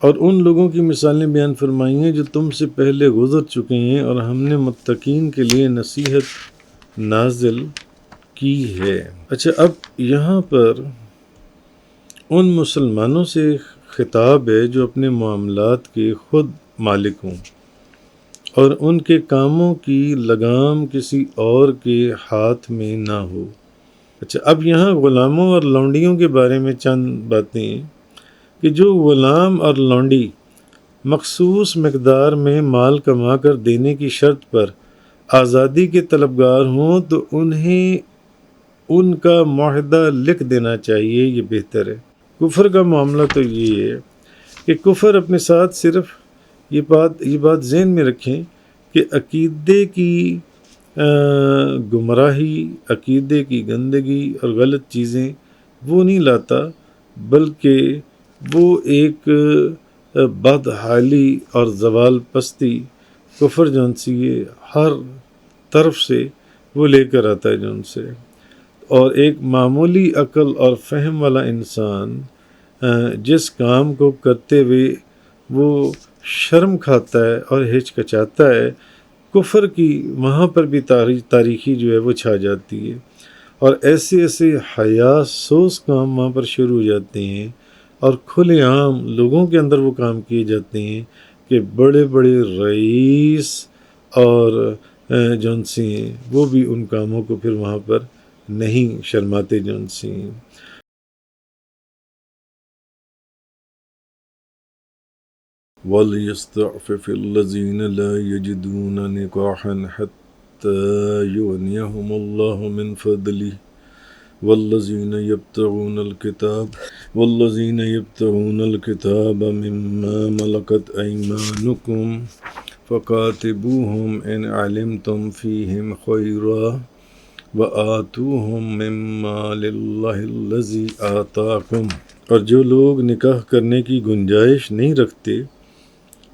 اور ان لوگوں کی مثالیں بیان فرمائی ہیں جو تم سے پہلے گزر چکے ہیں، اور ہم نے متقین کے لیے نصیحت نازل کی ہے۔ اچھا، اب یہاں پر ان مسلمانوں سے خطاب ہے جو اپنے معاملات کے خود مالک ہوں اور ان کے کاموں کی لگام کسی اور کے ہاتھ میں نہ ہو۔ اچھا، اب یہاں غلاموں اور لونڈیوں کے بارے میں چند باتیں ہیں کہ جو غلام اور لونڈی مخصوص مقدار میں مال کما کر دینے کی شرط پر آزادی کے طلبگار ہوں تو انہیں ان کا معاہدہ لکھ دینا چاہیے، یہ بہتر ہے۔ کفر کا معاملہ تو یہ ہے کہ کفر اپنے ساتھ صرف یہ بات ذہن میں رکھیں کہ عقیدے کی گمراہی، عقیدے کی گندگی اور غلط چیزیں وہ نہیں لاتا، بلکہ وہ ایک بدحالی اور زوال پستی کفر جون سی ہے ہر طرف سے وہ لے کر آتا ہے جون سے، اور ایک معمولی عقل اور فہم والا انسان جس کام کو کرتے ہوئے وہ شرم کھاتا ہے اور ہچکچاتا ہے، کفر کی وہاں پر بھی تاریخی جو ہے وہ چھا جاتی ہے، اور ایسے حیا سوز کام وہاں پر شروع ہو جاتے ہیں، اور کھلے عام لوگوں کے اندر وہ کام کیے جاتے ہیں کہ بڑے بڑے رئیس اور جون سی ہیں وہ بھی ان کاموں کو پھر وہاں پر نہیں شرماتے جون سی ہیں۔ وَلْيَسْتَعْفِفِ الَّذِينَ لَا يَجِدُونَ نِكَاحًا حَتَّى يُغْنِيَهُمُ اللَّهُ مِنْ فَضْلِهِ وَالَّذِينَ يَبْتَغُونَ الْكِتَابَ مِمَّا مَلَكَتْ أَيْمَانُكُمْ فَكَاتِبُوهُمْ إِنْ عَلِمْتُمْ فِيهِمْ خَيْرًا وَآتُوهُمْ مِنْ مَالِ اللَّهِ الَّذِي آتَاكُمْ۔ اور جو لوگ نکاح کرنے کی گنجائش نہیں رکھتے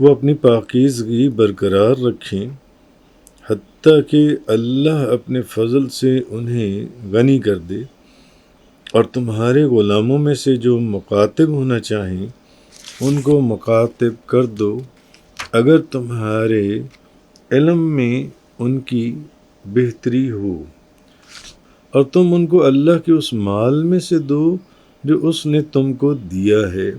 وہ اپنی پاکیزگی برقرار رکھیں حتیٰ کہ اللہ اپنے فضل سے انہیں غنی کر دے، اور تمہارے غلاموں میں سے جو مکاتب ہونا چاہیں ان کو مکاتب کر دو اگر تمہارے علم میں ان کی بہتری ہو، اور تم ان کو اللہ کے اس مال میں سے دو جو اس نے تم کو دیا ہے۔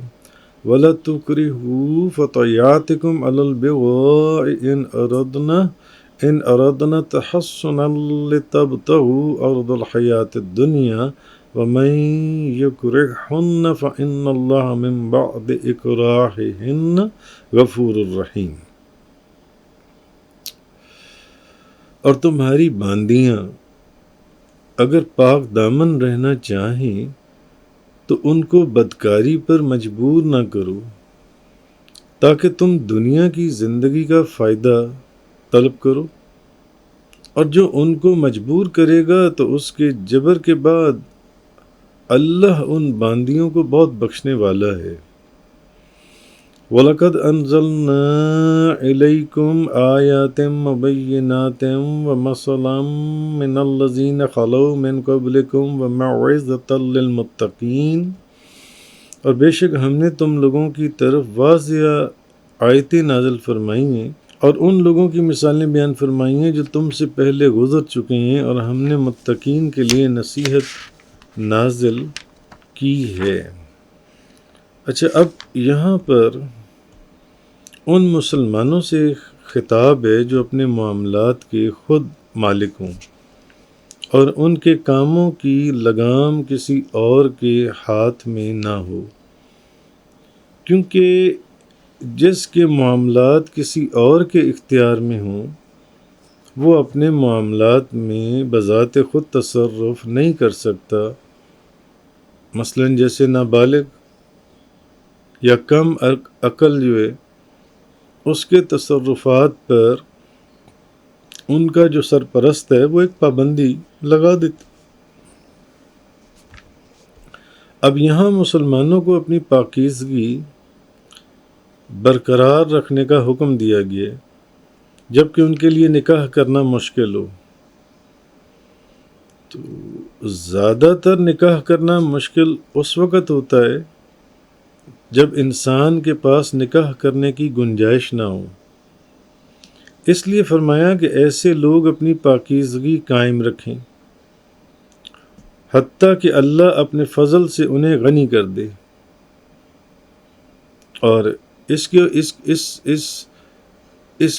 وَلَا تُكْرِهُوا فَتَيَاتِكُمْ عَلَى الْبِغَاءِ إِنْ أَرَدْنَا تَحَصُّنًا لِتَبْتَغُوا عَرْضَ الْحَيَاةِ الدُّنْيَا وَمَنْ يُكْرِههُنَّ فَإِنَّ اللَّهَ مِنْ بَعْدِ إِكْرَاهِهِنَّ غَفُورٌ رَحِيمٌ۔ اور تمہاری باندیاں اگر پاک دامن رہنا چاہیں تو ان کو بدکاری پر مجبور نہ کرو تاکہ تم دنیا کی زندگی کا فائدہ طلب کرو، اور جو ان کو مجبور کرے گا تو اس کے جبر کے بعد اللہ ان باندیوں کو بہت بخشنے والا ہے۔ وَلَقَدْ أَنزَلْنَا إِلَيْكُمْ آيَاتٍ مُبَيِّنَاتٍ وَمَثَلًا مِّنَ الَّذِينَ خَلَوْا مِن قَبْلِكُمْ وَمَوْعِظَةً لِّلْمُتَّقِينَ۔ اور بے شک ہم نے تم لوگوں کی طرف واضح آیتیں نازل فرمائی ہیں، اور ان لوگوں کی مثالیں بیان فرمائی ہیں جو تم سے پہلے گزر چکے ہیں، اور ہم نے متقین کے لیے نصیحت نازل کی ہے۔ اچھا، اب یہاں پر ان مسلمانوں سے خطاب ہے جو اپنے معاملات کے خود مالک ہوں اور ان کے کاموں کی لگام کسی اور کے ہاتھ میں نہ ہو، کیونکہ جس کے معاملات کسی اور کے اختیار میں ہوں وہ اپنے معاملات میں بذات خود تصرف نہیں کر سکتا، مثلا جیسے نابالغ یا کم عقل جو ہے اس کے تصرفات پر ان کا جو سرپرست ہے وہ ایک پابندی لگا دیتا۔ اب یہاں مسلمانوں کو اپنی پاکیزگی برقرار رکھنے کا حکم دیا گیا جبکہ ان کے لیے نکاح کرنا مشکل ہو، تو زیادہ تر نکاح کرنا مشکل اس وقت ہوتا ہے جب انسان کے پاس نکاح کرنے کی گنجائش نہ ہو۔ اس لیے فرمایا کہ ایسے لوگ اپنی پاکیزگی قائم رکھیں حتیٰ کہ اللہ اپنے فضل سے انہیں غنی کر دے۔ اور اس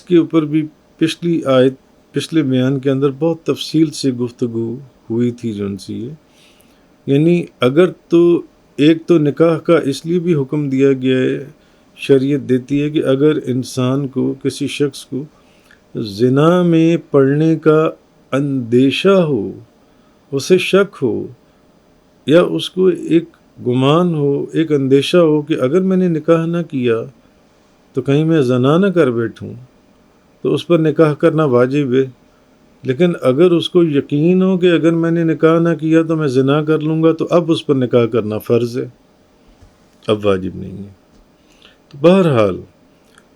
کے اوپر بھی پچھلی آیت، پچھلے بیان کے اندر بہت تفصیل سے گفتگو ہوئی تھی جو ان سے یہ، یعنی اگر تو ایک تو نکاح کا اس لیے بھی حکم دیا گیا ہے، شریعت دیتی ہے کہ اگر انسان کو، کسی شخص کو زنا میں پڑنے کا اندیشہ ہو، اسے شک ہو، یا اس کو ایک گمان ہو، ایک اندیشہ ہو کہ اگر میں نے نکاح نہ کیا تو کہیں میں زنا نہ کر بیٹھوں، تو اس پر نکاح کرنا واجب ہے۔ لیکن اگر اس کو یقین ہو کہ اگر میں نے نکاح نہ کیا تو میں زنا کر لوں گا، تو اب اس پر نکاح کرنا فرض ہے، اب واجب نہیں ہے۔ تو بہرحال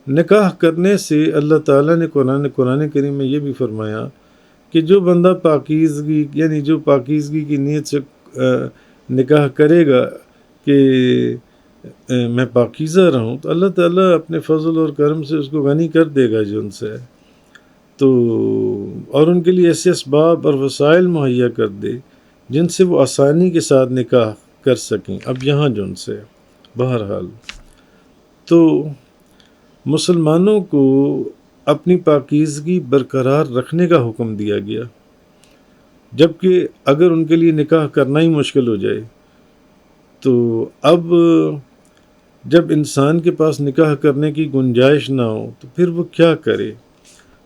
نکاح کرنے سے اللہ تعالیٰ نے قرآن کریم میں یہ بھی فرمایا کہ جو بندہ پاکیزگی، یعنی جو پاکیزگی کی نیت سے نکاح کرے گا کہ میں پاکیزہ رہوں، تو اللہ تعالیٰ اپنے فضل اور کرم سے اس کو غنی کر دے گا جو ان سے ہے، تو اور ان کے لیے ایسے اسباب اور وسائل مہیا کر دے جن سے وہ آسانی کے ساتھ نکاح کر سکیں۔ اب یہاں جو ان سے بہرحال تو مسلمانوں کو اپنی پاکیزگی برقرار رکھنے کا حکم دیا گیا، جبکہ اگر ان کے لیے نکاح کرنا ہی مشکل ہو جائے تو اب جب انسان کے پاس نکاح کرنے کی گنجائش نہ ہو تو پھر وہ کیا کرے؟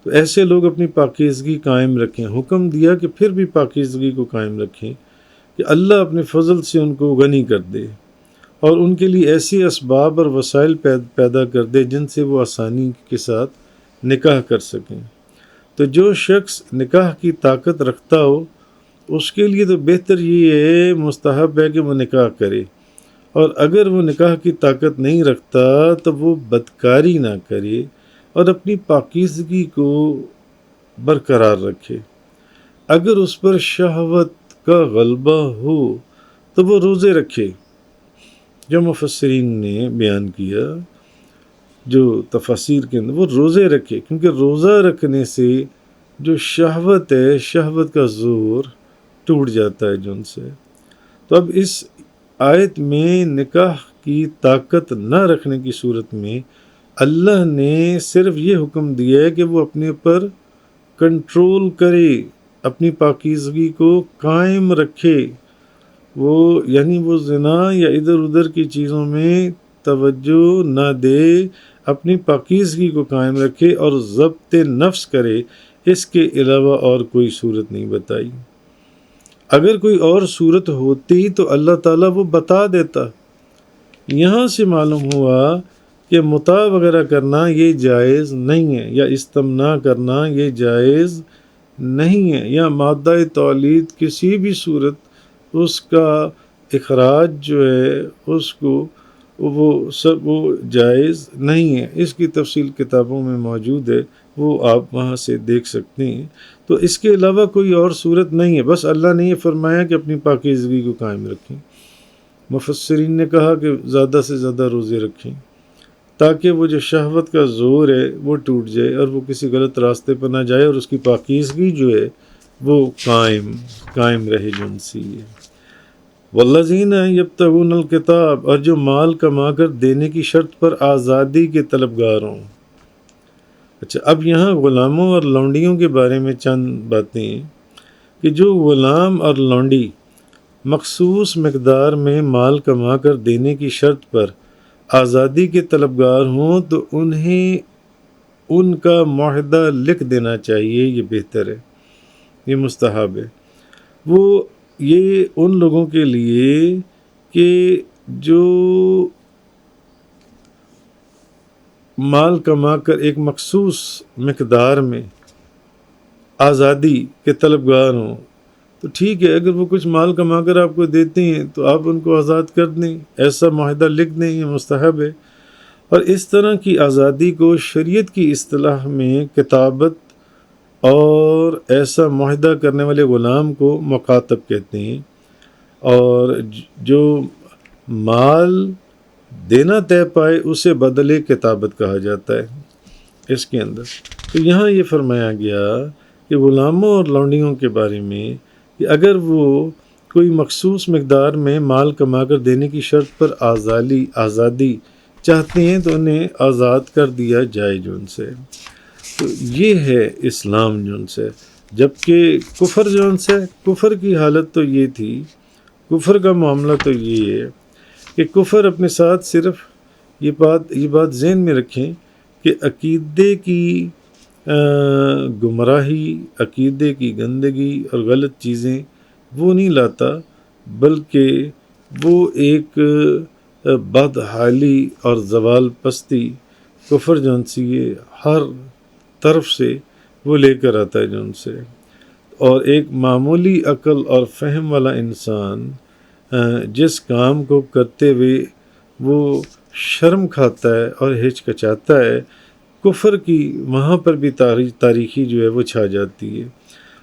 تو ایسے لوگ اپنی پاکیزگی قائم رکھیں۔ حکم دیا کہ پھر بھی پاکیزگی کو قائم رکھیں کہ اللہ اپنے فضل سے ان کو غنی کر دے اور ان کے لیے ایسی اسباب اور وسائل پیدا کر دے جن سے وہ آسانی کے ساتھ نکاح کر سکیں۔ تو جو شخص نکاح کی طاقت رکھتا ہو اس کے لیے تو بہتر یہ ہے، مستحب ہے کہ وہ نکاح کرے، اور اگر وہ نکاح کی طاقت نہیں رکھتا تو وہ بدکاری نہ کرے اور اپنی پاکیزگی کو برقرار رکھے۔ اگر اس پر شہوت کا غلبہ ہو تو وہ روزے رکھے، جو مفسرین نے بیان کیا، جو تفاسیر کے اندر، وہ روزے رکھے، کیونکہ روزہ رکھنے سے جو شہوت ہے، شہوت کا زور ٹوٹ جاتا ہے جو ان سے۔ تو اب اس آیت میں نکاح کی طاقت نہ رکھنے کی صورت میں اللہ نے صرف یہ حکم دیا ہے کہ وہ اپنے پر کنٹرول کرے، اپنی پاکیزگی کو قائم رکھے، یعنی وہ زنا یا ادھر ادھر کی چیزوں میں توجہ نہ دے، اپنی پاکیزگی کو قائم رکھے اور ضبط نفس کرے۔ اس کے علاوہ اور کوئی صورت نہیں بتائی۔ اگر کوئی اور صورت ہوتی تو اللہ تعالیٰ وہ بتا دیتا۔ یہاں سے معلوم ہوا کہ متاع وغیرہ کرنا یہ جائز نہیں ہے، یا استمناء کرنا یہ جائز نہیں ہے، یا مادہ تولید کسی بھی صورت اس کا اخراج جو ہے اس کو وہ جائز نہیں ہے۔ اس کی تفصیل کتابوں میں موجود ہے، وہ آپ وہاں سے دیکھ سکتے ہیں۔ تو اس کے علاوہ کوئی اور صورت نہیں ہے، بس اللہ نے یہ فرمایا کہ اپنی پاکیزگی کو قائم رکھیں۔ مفسرین نے کہا کہ زیادہ سے زیادہ روزے رکھیں تاکہ وہ جو شہوت کا زور ہے وہ ٹوٹ جائے اور وہ کسی غلط راستے پر نہ جائے، اور اس کی پاکیزگی جو ہے وہ قائم رہے جو ان سے ہے۔ والذین یبتغون الکتاب، اور جو مال کما کر دینے کی شرط پر آزادی کے طلبگار ہوں۔ اچھا، اب یہاں غلاموں اور لونڈیوں کے بارے میں چند باتیں ہیں کہ جو غلام اور لونڈی مخصوص مقدار میں مال کما کر دینے کی شرط پر آزادی کے طلبگار ہوں تو انہیں ان کا معاہدہ لکھ دینا چاہیے، یہ بہتر ہے، یہ مستحب ہے۔ وہ یہ ان لوگوں کے لیے کہ جو مال کما کر ایک مخصوص مقدار میں آزادی کے طلبگار ہوں، تو ٹھیک ہے، اگر وہ کچھ مال کما کر آپ کو دیتے ہیں تو آپ ان کو آزاد کر دیں، ایسا معاہدہ لکھ دیں، یہ مستحب ہے۔ اور اس طرح کی آزادی کو شریعت کی اصطلاح میں کتابت اور ایسا معاہدہ کرنے والے غلام کو مکاتب کہتے ہیں۔ اور جو مال دینا طے پائے اسے بدلے کتابت کہا جاتا ہے اس کے اندر۔ تو یہاں یہ فرمایا گیا کہ غلاموں اور لونڈیوں کے بارے میں کہ اگر وہ کوئی مخصوص مقدار میں مال کما کر دینے کی شرط پر آزادی چاہتے ہیں تو انہیں آزاد کر دیا جائے جو ان سے۔ تو یہ ہے اسلام جو ان سے۔ جبکہ کفر جو ان سے، کفر کی حالت تو یہ تھی، کفر کا معاملہ تو یہ ہے کہ کفر اپنے ساتھ صرف یہ بات ذہن میں رکھیں کہ عقیدے کی گمراہی، عقیدے کی گندگی اور غلط چیزیں وہ نہیں لاتا، بلکہ وہ ایک بدحالی اور زوال پستی کفر جون سی ہے ہر طرف سے وہ لے کر آتا ہے جون سے۔ اور ایک معمولی عقل اور فہم والا انسان جس کام کو کرتے ہوئے وہ شرم کھاتا ہے اور ہچکچاتا ہے، کفر کی وہاں پر بھی تاریخی جو ہے وہ چھا جاتی ہے،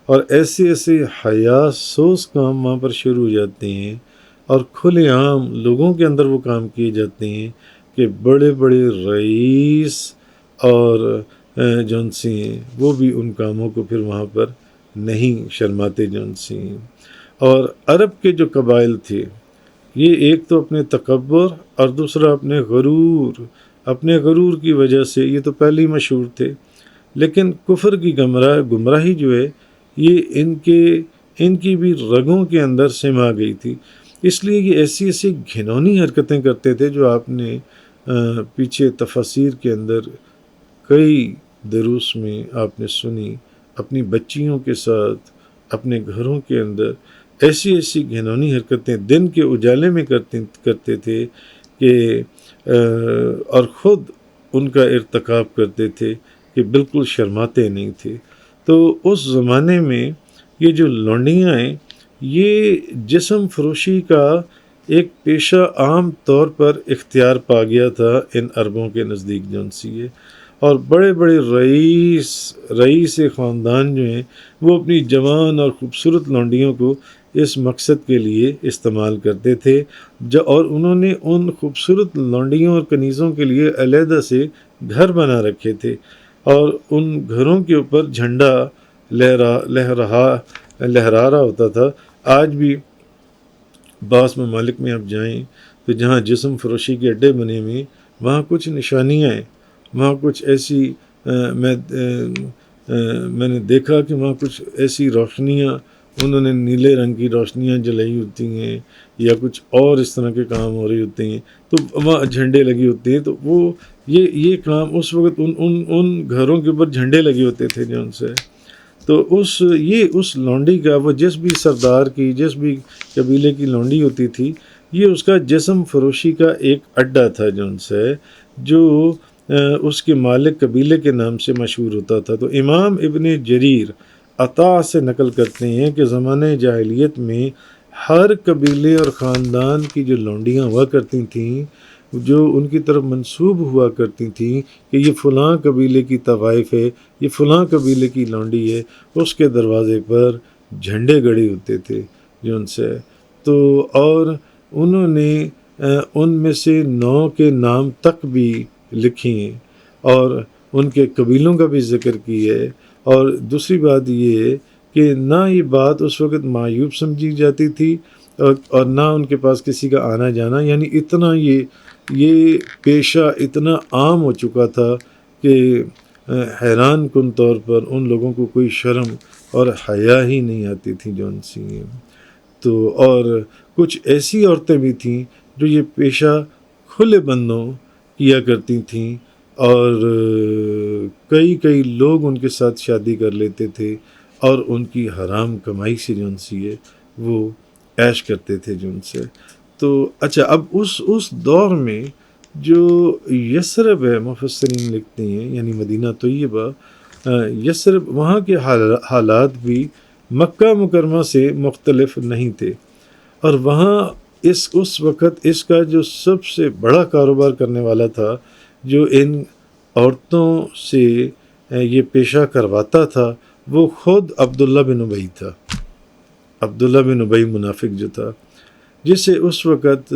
اور ایسے حیا سوز کام وہاں پر شروع ہو جاتے ہیں، اور کھلے عام لوگوں کے اندر وہ کام کیے جاتے ہیں کہ بڑے بڑے رئیس اور جون سی ہیں وہ بھی ان کاموں کو پھر وہاں پر نہیں شرماتے جون سی ہیں۔ اور عرب کے جو قبائل تھے، یہ ایک تو اپنے تکبر اور دوسرا اپنے غرور کی وجہ سے یہ تو پہلے ہی مشہور تھے، لیکن کفر کی گمراہی جو ہے یہ ان کی بھی رگوں کے اندر سما گئی تھی، اس لیے یہ ایسی گھنونی حرکتیں کرتے تھے جو آپ نے پیچھے تفاسیر کے اندر کئی دروس میں آپ نے سنی، اپنی بچیوں کے ساتھ اپنے گھروں کے اندر ایسی گھنونی حرکتیں دن کے اجالے میں کرتے تھے کہ اور خود ان کا ارتکاب کرتے تھے کہ بالکل شرماتے نہیں تھے۔ تو اس زمانے میں یہ جو لونڈیاں ہیں یہ جسم فروشی کا ایک پیشہ عام طور پر اختیار پا گیا تھا ان عربوں کے نزدیک جون سی ہے، اور بڑے بڑے رئیس خاندان جو ہیں وہ اپنی جوان اور خوبصورت لونڈیوں کو اس مقصد کے لیے استعمال کرتے تھے، اور انہوں نے ان خوبصورت لونڈیوں اور کنیزوں کے لیے علیحدہ سے گھر بنا رکھے تھے، اور ان گھروں کے اوپر جھنڈا لہرا رہا ہوتا تھا۔ آج بھی بعض ممالک میں آپ جائیں تو جہاں جسم فروشی کے اڈے بنے ہوئے وہاں کچھ نشانیاں ہیں، وہاں کچھ ایسی میں نے دیکھا کہ وہاں کچھ ایسی روشنیاں انہوں نے نیلے رنگ کی روشنیاں جلائی ہوتی ہیں، یا کچھ اور اس طرح کے کام ہو رہے ہوتے ہیں، تو وہاں جھنڈے لگے ہوتے ہیں، تو وہ یہ کام اس وقت ان گھروں کے اوپر جھنڈے لگے ہوتے تھے جو ان سے۔ تو اس لونڈی کا، وہ جس بھی سردار کی، جس بھی قبیلے کی لونڈی ہوتی تھی، یہ اس کا جسم فروشی کا ایک اڈا تھا جو ان سے، جو اس کے مالک قبیلے کے نام سے مشہور ہوتا تھا۔ تو امام ابن جریر عطا سے نقل کرتے ہیں کہ زمانہ جاہلیت میں ہر قبیلے اور خاندان کی جو لونڈیاں ہوا کرتی تھیں، جو ان کی طرف منسوب ہوا کرتی تھیں کہ یہ فلاں قبیلے کی طوائف ہے، یہ فلاں قبیلے کی لونڈی ہے، اس کے دروازے پر جھنڈے گڑے ہوتے تھے جو ان سے۔ تو اور انہوں نے ان میں سے 9 کے نام تک بھی لکھی ہیں، اور ان کے قبیلوں کا بھی ذکر کی ہے۔ اور دوسری بات یہ ہے کہ نہ یہ بات اس وقت معیوب سمجھی جاتی تھی، اور نہ ان کے پاس کسی کا آنا جانا، یعنی اتنا یہ پیشہ اتنا عام ہو چکا تھا کہ حیران کن طور پر ان لوگوں کو کوئی شرم اور حیا ہی نہیں آتی تھی جو ان سی۔ تو اور کچھ ایسی عورتیں بھی تھیں جو یہ پیشہ کھلے بندوں کیا کرتی تھیں، اور کئی لوگ ان کے ساتھ شادی کر لیتے تھے، اور ان کی حرام کمائی سے جو ان سی ہے وہ عیش کرتے تھے جو ان سے۔ تو اچھا، اب اس دور میں جو یثرب ہے، مفسرین لکھتے ہیں یعنی مدینہ طیبہ، یثرب، وہاں کے حالات بھی مکہ مکرمہ سے مختلف نہیں تھے، اور وہاں اس وقت اس کا جو سب سے بڑا کاروبار کرنے والا تھا، جو ان عورتوں سے یہ پیشہ کرواتا تھا، وہ خود عبداللہ بن ابی تھا۔ عبداللہ بن ابی منافق جو تھا، جسے اس وقت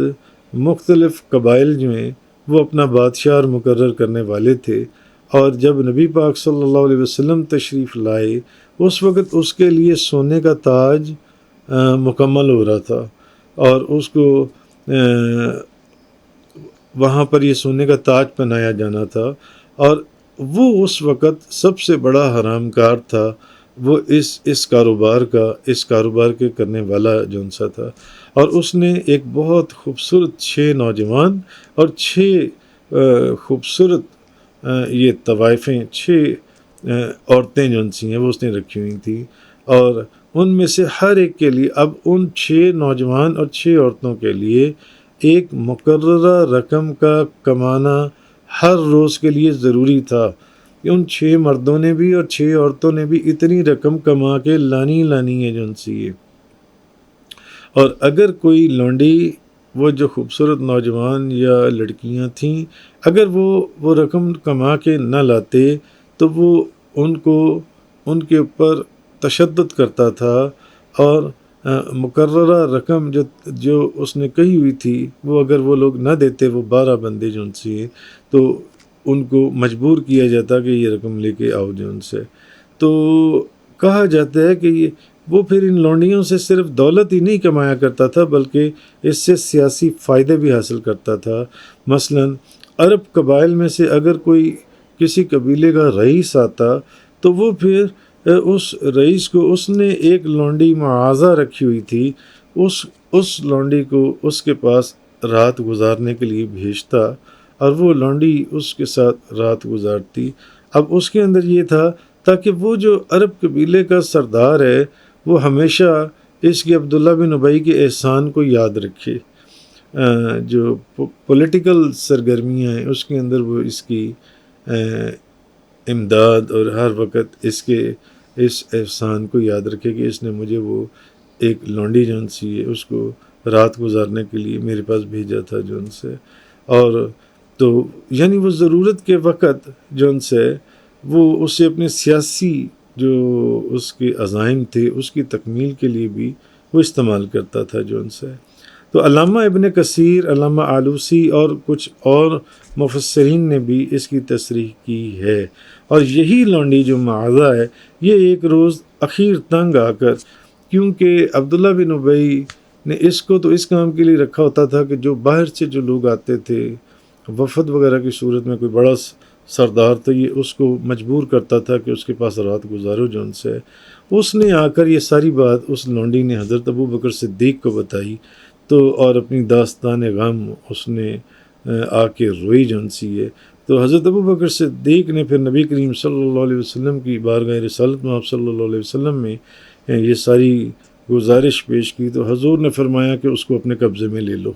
مختلف قبائل جو ہیں وہ اپنا بادشاہ اور مقرر کرنے والے تھے، اور جب نبی پاک صلی اللہ علیہ وسلم تشریف لائے اس وقت اس کے لیے سونے کا تاج مکمل ہو رہا تھا، اور اس کو وہاں پر یہ سونے کا تاج پہنایا جانا تھا، اور وہ اس وقت سب سے بڑا حرام کار تھا، وہ اس کاروبار کے کرنے والا جون سا تھا، اور اس نے ایک بہت خوبصورت 6 نوجوان اور 6 خوبصورت یہ طوائفیں 6 عورتیں جون سی ہیں وہ اس نے رکھی ہوئی تھیں، اور ان میں سے ہر ایک کے لیے اب ان 6 نوجوان اور 6 عورتوں کے لیے ایک مقررہ رقم کا کمانا ہر روز کے لیے ضروری تھا، کہ ان 6 مردوں نے بھی اور 6 عورتوں نے بھی اتنی رقم کما کے لانی ہے جون سی ہے۔ اور اگر کوئی لونڈی، وہ جو خوبصورت نوجوان یا لڑکیاں تھیں، اگر وہ رقم کما کے نہ لاتے تو وہ ان کے اوپر تشدد کرتا تھا، اور مقررہ رقم جو اس نے کہی ہوئی تھی وہ اگر وہ لوگ نہ دیتے، وہ 12 بندے جو ان سے، تو ان کو مجبور کیا جاتا کہ یہ رقم لے کے آؤ جو ان سے۔ تو کہا جاتا ہے کہ وہ پھر ان لونڈیوں سے صرف دولت ہی نہیں کمایا کرتا تھا بلکہ اس سے سیاسی فائدے بھی حاصل کرتا تھا۔ مثلا عرب قبائل میں سے اگر کوئی کسی قبیلے کا رئیس آتا تو وہ پھر اس رئیس کو، اس نے ایک لونڈی معاذہ رکھی ہوئی تھی، اس لونڈی کو اس کے پاس رات گزارنے کے لیے بھیجتا، اور وہ لونڈی اس کے ساتھ رات گزارتی۔ اب اس کے اندر یہ تھا تاکہ وہ جو عرب قبیلے کا سردار ہے وہ ہمیشہ اس کے عبداللہ بن ابی کے احسان کو یاد رکھے، جو پولیٹیکل سرگرمیاں ہیں اس کے اندر وہ اس کی امداد اور ہر وقت اس احسان کو یاد رکھے کہ اس نے مجھے وہ ایک لونڈی جون سی ہے اس کو رات گزارنے کے لیے میرے پاس بھیجا تھا جون سے۔ اور تو یعنی وہ ضرورت کے وقت جون سے وہ اسے اپنے سیاسی جو اس کے عزائم تھے اس کی تکمیل کے لیے بھی وہ استعمال کرتا تھا جون سے۔ تو علامہ ابن کثیر، علامہ آلوسی اور کچھ اور مفسرین نے بھی اس کی تصریح کی ہے، اور یہی لونڈی جو معاذہ ہے یہ ایک روز اخیر تنگ آ کر، کیونکہ عبداللہ بن ابی نے اس کو تو اس کام کے لیے رکھا ہوتا تھا کہ جو باہر سے جو لوگ آتے تھے وفد وغیرہ کی صورت میں، کوئی بڑا سردار تھا، یہ اس کو مجبور کرتا تھا کہ اس کے پاس رات گزارو جون سے۔ اس نے آ کر یہ ساری بات اس لونڈی نے حضرت ابو بکر صدیق کو بتائی، تو اور اپنی داستان غم اس نے آ کے روئی جون سی ہے۔ تو حضرت ابو بکر صدیق نے پھر نبی کریم صلی اللہ علیہ وسلم کی بارگاہ رسالت میں آپ صلی اللہ علیہ وسلم میں یہ ساری گزارش پیش کی، تو حضور نے فرمایا کہ اس کو اپنے قبضے میں لے لو۔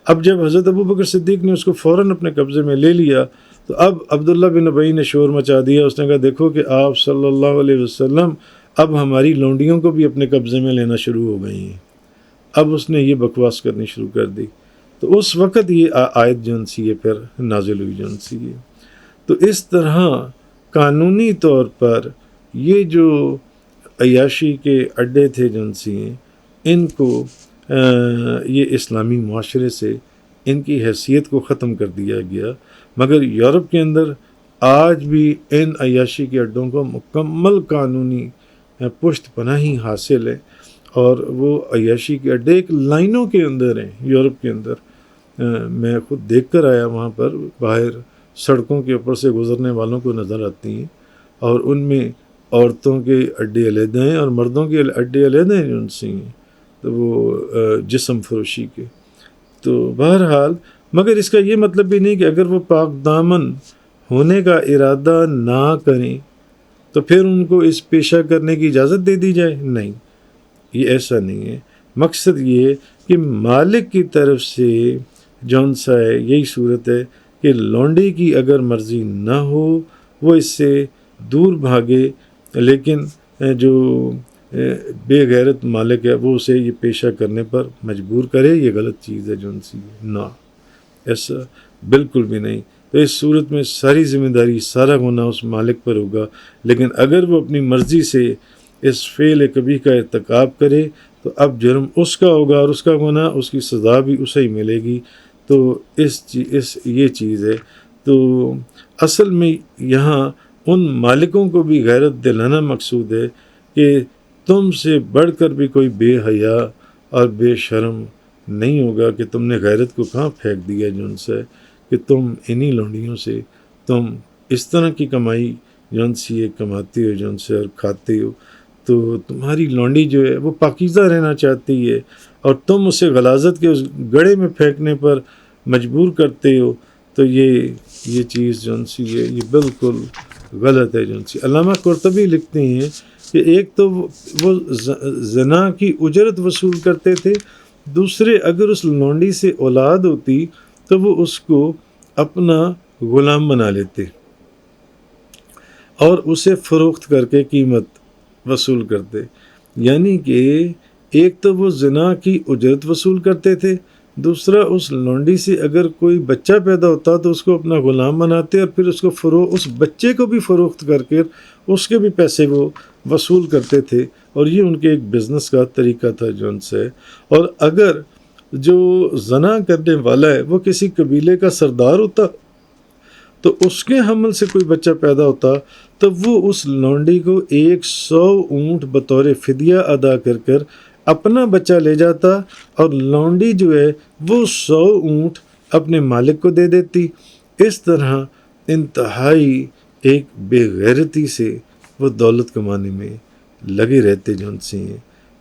اب جب حضرت ابو بکر صدیق نے اس کو فوراً اپنے قبضے میں لے لیا تو اب عبداللہ بن ابی نے شور مچا دیا، اس نے کہا دیکھو کہ آپ صلی اللہ علیہ وسلم اب ہماری لونڈیوں کو بھی اپنے قبضے میں لینا شروع ہو گئی ہیں۔ اب اس نے یہ بکواس کرنی شروع کر دی، تو اس وقت یہ آیت جون سی ہے پھر نازل ہوئی جون سی ہے۔ تو اس طرح قانونی طور پر یہ جو عیاشی کے اڈے تھے جون سی ہیں، ان کو یہ اسلامی معاشرے سے ان کی حیثیت کو ختم کر دیا گیا، مگر یورپ کے اندر آج بھی ان عیاشی کے اڈوں کو مکمل قانونی پشت پناہی حاصل ہے، اور وہ عیاشی کے اڈے ایک لائنوں کے اندر ہیں یورپ کے اندر۔ میں خود دیکھ کر آیا، وہاں پر باہر سڑکوں کے اوپر سے گزرنے والوں کو نظر آتی ہیں، اور ان میں عورتوں کے اڈے علیحدہ ہیں اور مردوں کے اڈے علیحدہ ہیں ان سے ہیں، تو وہ جسم فروشی کے۔ تو بہرحال مگر اس کا یہ مطلب بھی نہیں کہ اگر وہ پاک دامن ہونے کا ارادہ نہ کریں تو پھر ان کو اس پیشہ کرنے کی اجازت دے دی جائے، نہیں، یہ ایسا نہیں ہے۔ مقصد یہ ہے کہ مالک کی طرف سے جون سا ہے یہی صورت ہے کہ لونڈی کی اگر مرضی نہ ہو وہ اس سے دور بھاگے، لیکن جو بے غیرت مالک ہے وہ اسے یہ پیشہ کرنے پر مجبور کرے، یہ غلط چیز ہے جون سی نہ، ایسا بالکل بھی نہیں۔ تو اس صورت میں ساری ذمہ داری، سارا گناہ اس مالک پر ہوگا، لیکن اگر وہ اپنی مرضی سے اس فعل کبھی کا ارتکاب کرے تو تو اب جرم اس کا ہوگا اور اس کا گناہ، اس کی سزا بھی اسے ہی ملے گی. تو یہ چیز ہے. تو اصل میں یہاں ان مالکوں کو بھی غیرت دلانا مقصود ہے کہ تم سے بڑھ کر بھی کوئی بے حیا اور بے شرم نہیں ہوگا کہ تم نے غیرت کو کہاں پھینک دیا جن سے کہ تم انہی لونڈیوں سے تم اس طرح کی کمائی جن سے یہ کماتے ہو جن سے اور کھاتے ہو. تو تمہاری لونڈی جو ہے وہ پاکیزہ رہنا چاہتی ہے اور تم اسے غلاظت کے اس گڑھے میں پھینکنے پر مجبور کرتے ہو. تو یہ چیز جن سی ہے یہ بالکل غلط ہے جن سی. علامہ قرطبی لکھتے ہیں کہ ایک تو وہ زنا کی اجرت وصول کرتے تھے، دوسرے اگر اس لونڈی سے اولاد ہوتی تو وہ اس کو اپنا غلام بنا لیتے اور اسے فروخت کر کے قیمت وصول کرتے. یعنی کہ ایک تو وہ زنا کی اجرت وصول کرتے تھے، دوسرا اس لونڈی سے اگر کوئی بچہ پیدا ہوتا تو اس کو اپنا غلام بناتے اور پھر اس کو اس بچے کو بھی فروخت کر کے اس کے بھی پیسے وہ وصول کرتے تھے. اور یہ ان کے ایک بزنس کا طریقہ تھا جن سے. اور اگر جو زنا کرنے والا ہے وہ کسی قبیلے کا سردار ہوتا تو اس کے حمل سے کوئی بچہ پیدا ہوتا تو وہ اس لونڈی کو 100 اونٹ بطور فدیہ ادا کر اپنا بچہ لے جاتا اور لونڈی جو ہے وہ 100 اونٹ اپنے مالک کو دے دیتی. اس طرح انتہائی ایک بے غیرتی سے وہ دولت کمانے میں لگے رہتے جون سی ہیں.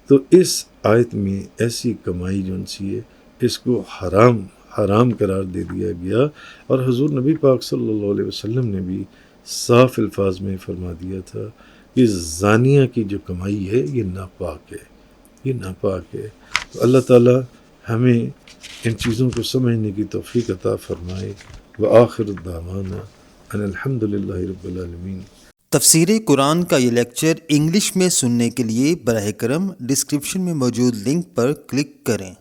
تو اس آیت میں ایسی کمائی جون سی ہے اس کو حرام قرار دے دیا گیا. اور حضور نبی پاک صلی اللہ علیہ وسلم نے بھی صاف الفاظ میں فرما دیا تھا کہ زانیہ کی جو کمائی ہے یہ ناپاک ہے، یہ ناپاک ہے. تو اللہ تعالی ہمیں ان چیزوں کو سمجھنے کی توفیق عطا فرمائے. وآخر دعوانا ان الحمد للہ رب العالمین. تفسیر قرآن کا یہ لیکچر انگلش میں سننے کے لیے براہ کرم ڈسکرپشن میں موجود لنک پر کلک کریں.